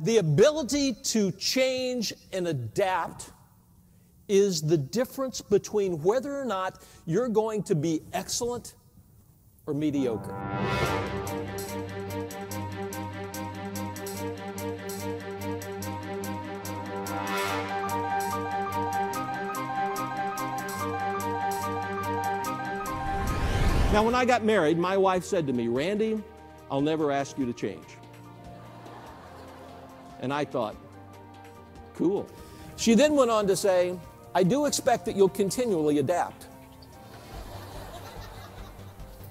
the ability to change and adapt is the difference between whether or not you're going to be excellent or mediocre. Now, when I got married, my wife said to me, "Randy, I'll never ask you to change." And I thought, cool. She then went on to say, "I do expect that you'll continually adapt."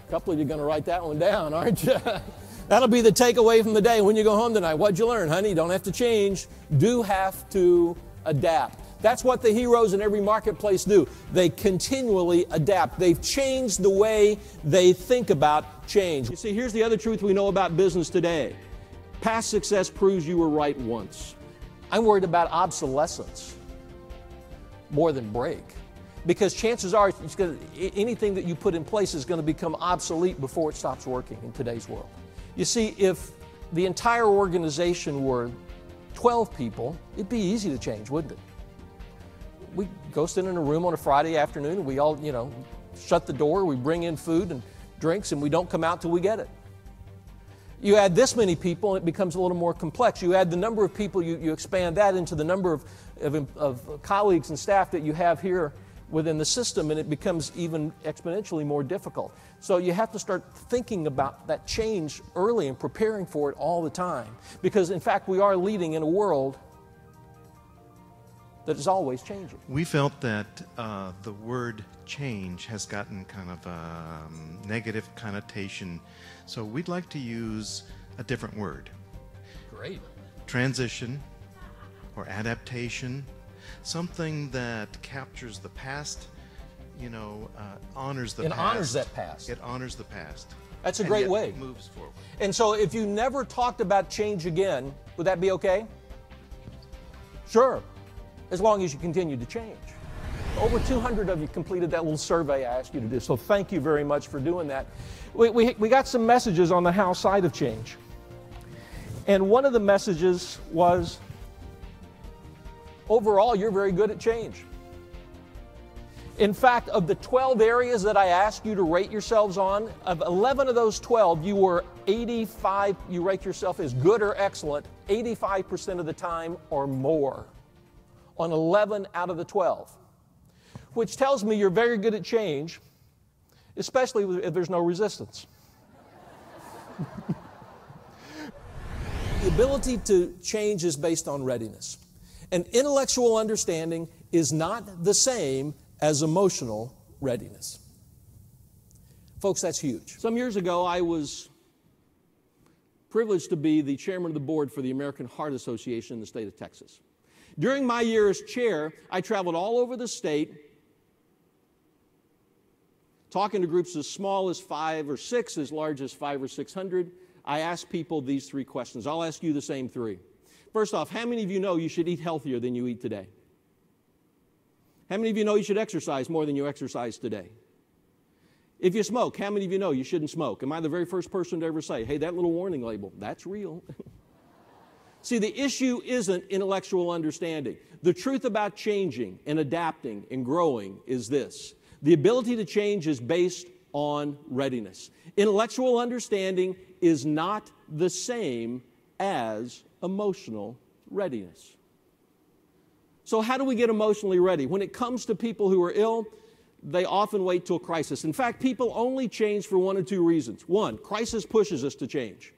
A couple of you are going to write that one down, aren't you? That'll be the takeaway from the day when you go home tonight. What'd you learn, honey? You don't have to change. Do have to adapt. That's what the heroes in every marketplace do. They continually adapt. They've changed the way they think about change. You see, here's the other truth we know about business today. Past success proves you were right once. I'm worried about obsolescence more than break, because chances are anything that you put in place is going to become obsolete before it stops working in today's world. You see, if the entire organization were 12 people, it'd be easy to change, wouldn't it? We go sit in a room on a Friday afternoon and we all, shut the door, we bring in food and drinks, and we don't come out till we get it. You add this many people, it becomes a little more complex. You add the number of people, you expand that into the number of colleagues and staff that you have here within the system, and it becomes even exponentially more difficult. So you have to start thinking about that change early and preparing for it all the time. Because in fact, we are leading in a world that is always changing. We felt that the word change has gotten kind of a negative connotation, so we'd like to use a different word. Great. Transition or adaptation, something that captures the past, honors the past. It honors that past. It honors the past. That's a great way. Moves forward. And so if you never talked about change again, would that be okay? Sure, as long as you continue to change. Over 200 of you completed that little survey I asked you to do, so thank you very much for doing that. We got some messages on the how side of change. And one of the messages was, overall, you're very good at change. In fact, of the 12 areas that I asked you to rate yourselves on, of 11 of those 12, you were 85, you rate yourself as good or excellent 85% of the time or more on 11 out of the 12, which tells me you're very good at change, especially if there's no resistance. The ability to change is based on readiness. And intellectual understanding is not the same as emotional readiness. Folks, that's huge. Some years ago, I was privileged to be the chairman of the board for the American Heart Association in the state of Texas. During my year as chair, I traveled all over the state, talking to groups as small as 5 or 6, as large as 500 or 600. I asked people these 3 questions. I'll ask you the same 3. First off, how many of you know you should eat healthier than you eat today? How many of you know you should exercise more than you exercise today? If you smoke, how many of you know you shouldn't smoke? Am I the very first person to ever say, hey, that little warning label, that's real? See, the issue isn't intellectual understanding. The truth about changing and adapting and growing is this. The ability to change is based on readiness. Intellectual understanding is not the same as emotional readiness. So how do we get emotionally ready? When it comes to people who are ill, they often wait till crisis. In fact, people only change for 1 or 2 reasons. 1, crisis pushes us to change.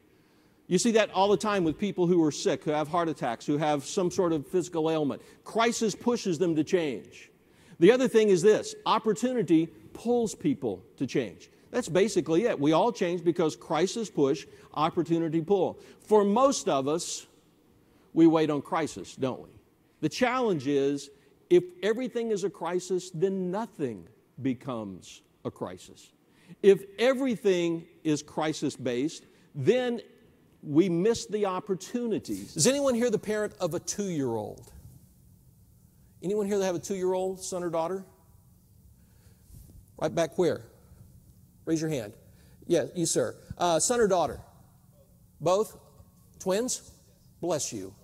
You see that all the time with people who are sick, who have heart attacks, who have some sort of physical ailment. Crisis pushes them to change. The other thing is this, opportunity pulls people to change. That's basically it. We all change because crisis push, opportunity pull. For most of us, we wait on crisis, don't we? The challenge is, if everything is a crisis, then nothing becomes a crisis. If everything is crisis-based, then we miss the opportunities. Is anyone here the parent of a 2-year-old? Anyone here that have a 2-year-old son or daughter? Right back where? Raise your hand. Yeah, you, sir. Son or daughter? Both? Twins? Bless you.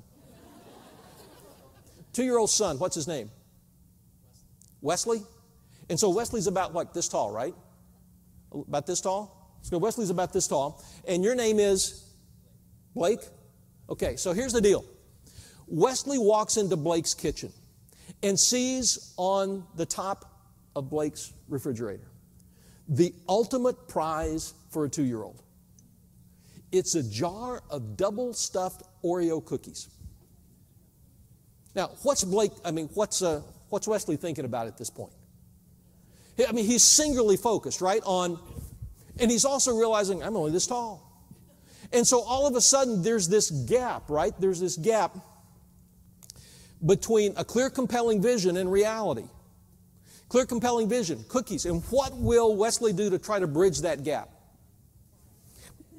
2-year-old son, what's his name? Wesley? And so Wesley's about like this tall, right? About this tall? So Wesley's about this tall. And your name is Blake? Okay, so here's the deal. Wesley walks into Blake's kitchen and sees on the top of Blake's refrigerator the ultimate prize for a 2-year-old. It's a jar of double-stuffed Oreo cookies. Now, what's Wesley thinking about at this point? I mean, he's singularly focused, right, and he's also realizing, I'm only this tall. And so all of a sudden, there's this gap, right? There's this gap between a clear, compelling vision and reality. Clear, compelling vision, cookies. And what will Wesley do to try to bridge that gap?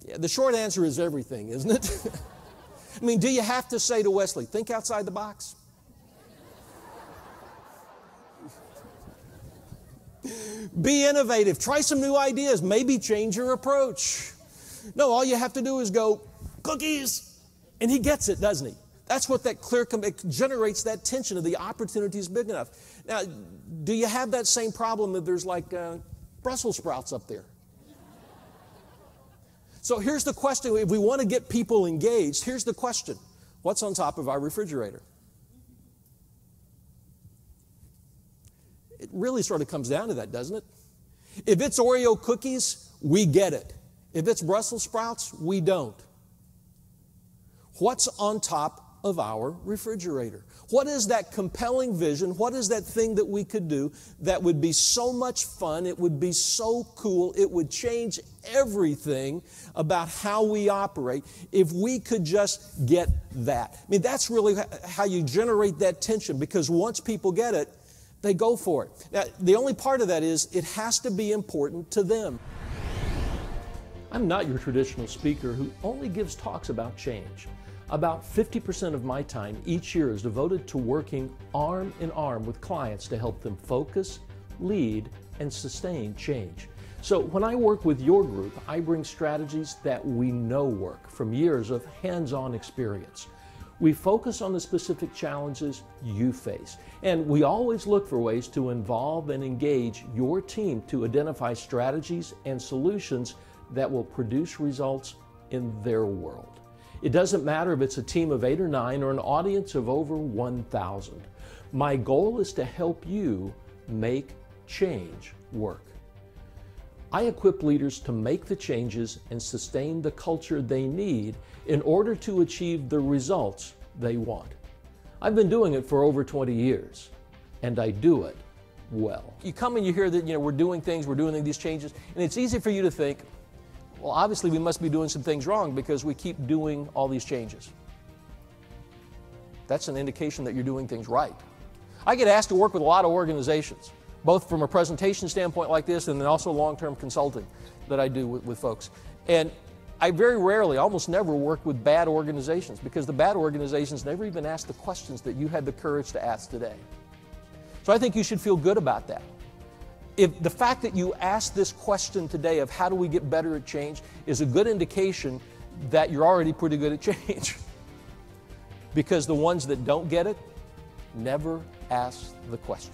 Yeah, the short answer is everything, isn't it? I mean, do you have to say to Wesley, think outside the box? Be innovative. Try some new ideas. Maybe change your approach. No, all you have to do is go, cookies. And he gets it, doesn't he? That's what that it generates that tension of the opportunity is big enough. Now, do you have that same problem if there's like Brussels sprouts up there? So here's the question. If we want to get people engaged, here's the question. What's on top of our refrigerator? It really sort of comes down to that, doesn't it? If it's Oreo cookies, we get it. If it's Brussels sprouts, we don't. What's on top of our refrigerator? What is that compelling vision? What is that thing that we could do that would be so much fun? It would be so cool. It would change everything about how we operate if we could just get that. I mean, that's really how you generate that tension, because once people get it, they go for it. Now, the only part of that is it has to be important to them. I'm not your traditional speaker who only gives talks about change. About 50% of my time each year is devoted to working arm in arm with clients to help them focus, lead, and sustain change. So when I work with your group, I bring strategies that we know work from years of hands-on experience. We focus on the specific challenges you face, and we always look for ways to involve and engage your team to identify strategies and solutions that will produce results in their world. It doesn't matter if it's a team of 8 or 9 or an audience of over 1,000. My goal is to help you make change work. I equip leaders to make the changes and sustain the culture they need in order to achieve the results they want. I've been doing it for over 20 years, and I do it well. You come and you hear that we're doing these changes, and it's easy for you to think, well, obviously we must be doing some things wrong because we keep doing all these changes. That's an indication that you're doing things right. I get asked to work with a lot of organizations, both from a presentation standpoint like this and then also long-term consulting that I do with folks. And I very rarely, almost never, work with bad organizations because the bad organizations never even ask the questions that you had the courage to ask today. So I think you should feel good about that. If the fact that you asked this question today of how do we get better at change is a good indication that you're already pretty good at change. Because the ones that don't get it never ask the question.